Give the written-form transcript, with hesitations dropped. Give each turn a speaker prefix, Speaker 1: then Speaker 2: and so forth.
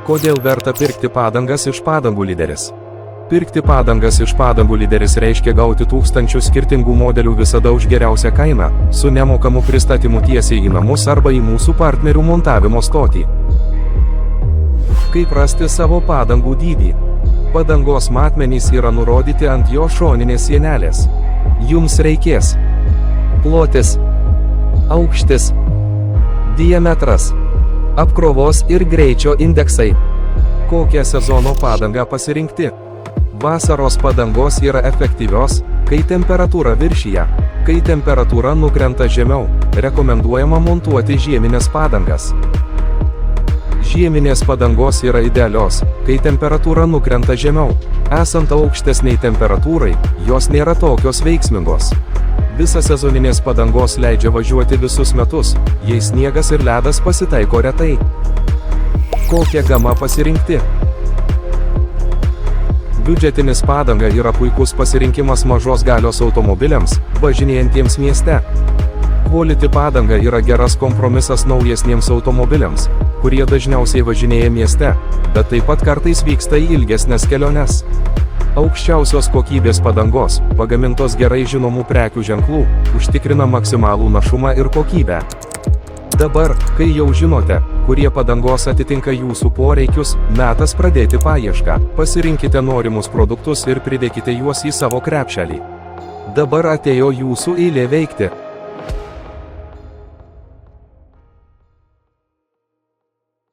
Speaker 1: Kodėl verta pirkti padangas iš Padangų Lyderis? Pirkti padangas iš Padangų Lyderis reiškia gauti tūkstančius skirtingų modelių visada už geriausią kainą, su nemokamu pristatymu tiesiai į namus arba į mūsų partnerių montavimo stotį. Kaip rasti savo padangų dydį? Padangos matmenys yra nurodyti ant jo šoninės sienelės. Jums reikės plotis, aukštis, diametras, apkrovos ir greičio indeksai. Kokią sezono padangą pasirinkti? Vasaros padangos yra efektyvios, kai temperatūra viršyja. Kai temperatūra nukrenta žemiau, rekomenduojama montuoti žieminės padangas. Žieminės padangos yra idealios, kai temperatūra nukrenta žemiau. Esant aukštesniai temperatūrai, jos nėra tokios veiksmingos. Visa sezoninės padangos leidžia važiuoti visus metus, jei sniegas ir ledas pasitaiko retai. Kokią gamą pasirinkti? Biudžetinis padanga yra puikus pasirinkimas mažos galios automobiliams, važinėjantiems mieste. Quality padanga yra geras kompromisas naujesniems automobiliams, kurie dažniausiai važinėja mieste, bet taip pat kartais vyksta į ilgesnės keliones. Aukščiausios kokybės padangos, pagamintos gerai žinomų prekių ženklų, užtikrina maksimalų našumą ir kokybę. Dabar, kai jau žinote, kurie padangos atitinka jūsų poreikius, metas pradėti paiešką. Pasirinkite norimus produktus ir pridėkite juos į savo krepšelį. Dabar atėjo jūsų eilė veikti.